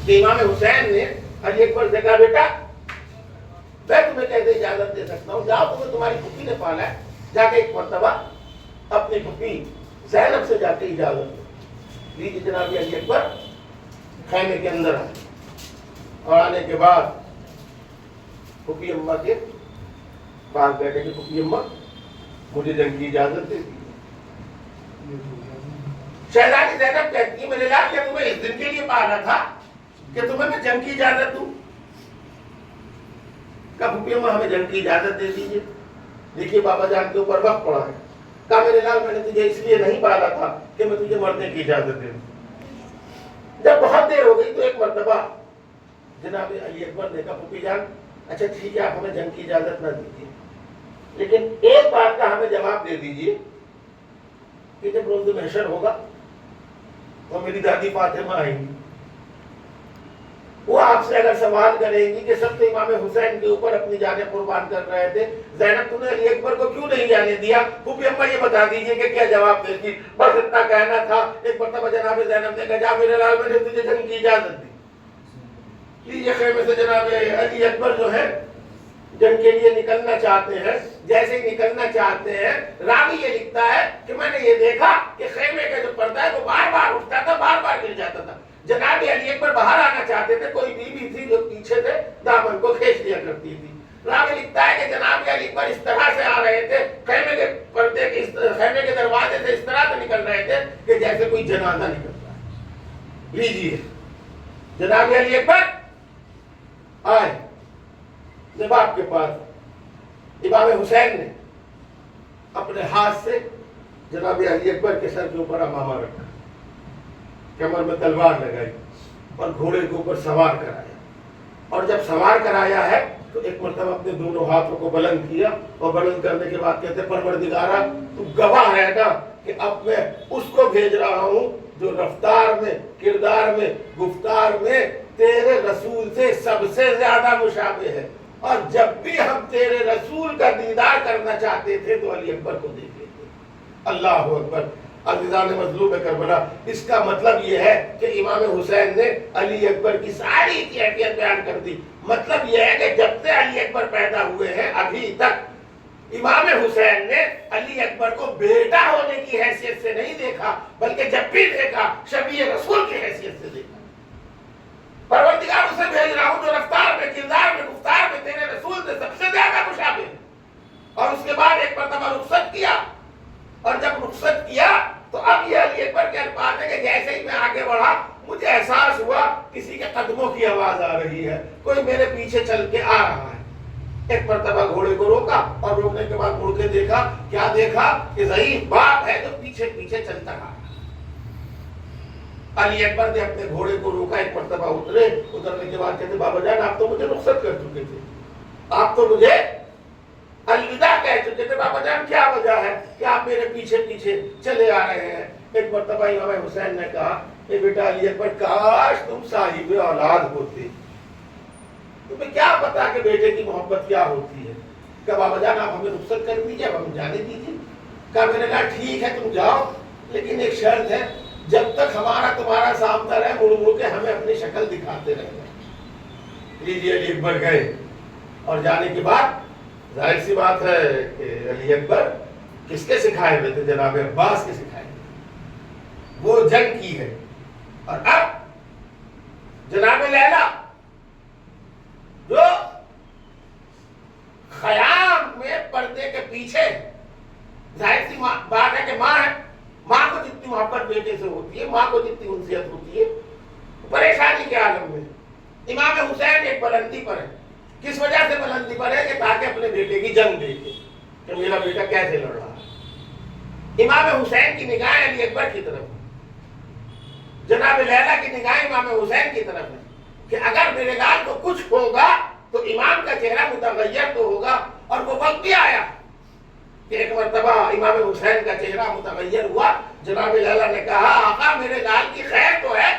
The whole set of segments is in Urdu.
کہ امام حسین نے علی اکبر سے کہا بیٹا میں تمہیں کیسے اجازت دے سکتا ہوں، جاؤ تمہیں تمہاری پھوپھی نے پالا ہے، جا کے ایک مرتبہ اپنی پھوپھی زینب سے جا کے اجازت دو۔ لیجیے جناب علی اکبر خیمے کے اندر آئے اور آنے کے بعد پھوپھی اماں کے پاس بیٹھے کہ پھوپھی اماں مجھے جنگ کی اجازت دے دی۔ شہزادی زینب کہتی ہے میرے لال کیا تمہیں اس دن کے لیے پالا تھا کہ تمہیں میں جنگ کی اجازت دوں؟ کہا پھوپھی اماں ہمیں جنگ کی اجازت دے دیجیے، دیکھیے بابا جان کے اوپر وقت پڑا ہے۔ کہا میرے لال میں نے تجھے اس لیے نہیں پالا تھا کہ میں تجھے مرنے کی اجازت دے دوں۔ جب بہت دیر ہو گئی تو ایک مرتبہ جناب علی اکبر نے کہا پھوپھی جان اچھا ٹھیک ہے آپ ہمیں جنگ کی اجازت نہ دیجیے، لیکن ایک بات کا ہمیں جواب دے دیجیے کہ جب روز محشر ہوگا تو میری دادی فاطمہ آئیں گی، وہ آپ سے اگر سوال کریں گی کہ سب تو امام حسین کے اوپر اپنی جانیں قربان کر رہے تھے، زینب تم نے علی اکبر کو کیوں نہیں جانے دیا؟ پھوپھی اماں یہ بتا دیجئے کہ کیا جواب دے گی؟ بس اتنا کہنا تھا۔ ایک مرتبہ جناب زینب نے کہا جا میرے لال میں نے تجھے جنگ کی اجازت دی۔ یہ خیمے سے جناب علی اکبر جو ہے جنگ کے لیے نکلنا چاہتے ہیں، جیسے ہی نکلنا چاہتے ہیں راوی یہ لکھتا ہے کہ میں نے یہ دیکھا کہ خیمے کا جو پردہ ہے وہ بار بار اٹھتا تھا، بار بار گر جاتا تھا۔ جناب علی اکبر باہر آنا چاہتے تھے، کوئی بیوی تھی جو پیچھے سے دامن کو کھینچ لیا کرتی تھی۔ راوی لکھتا ہے کہ جناب علی اکبر اس طرح سے آ رہے تھے، خیمے کے پردے کے خیمے کے دروازے سے اس طرح سے نکل رہے تھے کہ جیسے کوئی جنازہ نکلتا ہے۔ لیجیے جناب علی اکبر آئے جب آپ کے پاس امام حسین نے اپنے ہاتھ سے جناب علی اکبر کے سر کے اوپر امامہ رکھا، کمر میں تلوار لگائی اور گھوڑے کے اوپر سوار کرایا، اور جب سوار کرایا ہے تو ایک مرتبہ اپنے دونوں ہاتھوں کو بلند کیا اور بلند کرنے کے بعد کہتے پروردگارا تو گواہ ہے نا کہ اب میں اس کو بھیج رہا ہوں جو رفتار میں، کردار میں، گفتار میں تیرے رسول سے سب سے زیادہ مشابہ ہے، اور جب بھی ہم تیرے رسول کا دیدار کرنا چاہتے تھے تو علی اکبر کو دیکھتے تھے۔ اللہ اکبر۔ عزیزان مظلوم کربلا، اس کا مطلب یہ ہے کہ امام حسین نے علی اکبر کی ساری کیفیت بیان کر دی۔ مطلب یہ ہے کہ جب سے علی اکبر پیدا ہوئے ہیں ابھی تک امام حسین نے علی اکبر کو بیٹا ہونے کی حیثیت سے نہیں دیکھا، بلکہ جب بھی دیکھا شبیہ رسول کی حیثیت سے دیکھا۔ پروردگار اسے بھیج رہا ہوں جو رفتار میں، کردار میں، گفتار میں تیرے رسول سے سب سے زیادہ مشابہ ہے۔ اور اس کے بعد ایک مرتبہ رخصت کیا، اور جب رخصت کیا تو اب یہ علی اکبر کے الفاظ ہے کہ جیسے ہی میں آگے بڑھا مجھے احساس ہوا کسی کے قدموں کی آواز آ رہی ہے، کوئی میرے پیچھے چل کے آ رہا ہے۔ ایک مرتبہ گھوڑے کو روکا اور روکنے کے بعد مڑ کے دیکھا، کیا دیکھا کہ ضعیف باپ ہے جو پیچھے پیچھے چلتا رہا۔ علی اکبر نے اپنے گھوڑے کو روکا، ایک مرتبہ اترے، اترنے کے بعد کہتے بابا جان آپ تو مجھے رخصت کر چکے تھے، آپ تو مجھے الوداع کہہ چکے تھے، بابا جان کیا وجہ ہے کہ آپ میرے پیچھے پیچھے چلے آ رہے ہیں؟ ایک مرتبہ امام حسین نے کہا کہ بیٹا علی اکبر کاش تم صاحب اولاد ہوتے، تمہیں کیا پتا کہ بیٹے کی محبت کیا ہوتی ہے۔ کہا بابا جان آپ ہمیں رخصت کر دیجیے، اب ہم جانے دیجیے۔ کہا میں نے کہا ٹھیک ہے تم جاؤ، لیکن ایک شرط ہے، جب تک ہمارا تمہارا سامنا رہے مڑ مڑ کے ہمیں اپنی شکل دکھاتے رہے۔ لیجیے علی اکبر گئے، اور جانے کے بعد ظاہر سی بات ہے کہ علی اکبر کس کے سکھائے ہوئے تھے؟ جناب عباس کے سکھائے ہوئے، وہ جنگ کی ہے۔ اور اب جناب لیلا جو خیام میں پردے کے پیچھے، ظاہر سی بات ہے کہ ماں ہے، ماں کو جتنی محبت بیٹے سے ہوتی ہے، ماں کو جتنی انسیت ہوتی ہے، پریشانی کے عالم میں امام حسین ایک بلندی پر ہے۔ کس وجہ سے بلندی پر ہے؟ کہ تاکہ اپنے بیٹے کی جنگ دیکھے کہ میرا بیٹا کیسے لڑ رہا ہے۔ امام حسین کی نگاہیں علی اکبر کی طرف ہے، جناب لیلا کی نگاہیں امام حسین کی طرف ہے کہ اگر میرے لال کو کچھ ہوگا تو امام کا چہرہ متغیر تو ہوگا۔ اور وہ وقت بھی آیا کہ ایک مرتبہ امام حسین کا چہرہ متغیر ہوا، جناب لیلا نے کہا آقا میرے لال کی خیر تو ہے؟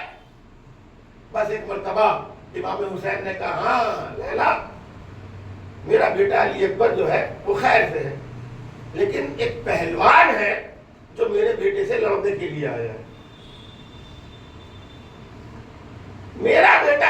بس ایک مرتبہ امام حسین نے کہا ہاں لیلا میرا بیٹا علی اکبر جو ہے وہ خیر سے ہے، لیکن ایک پہلوان ہے جو میرے بیٹے سے لڑنے کے لیے آیا ہے۔ میرا بیٹا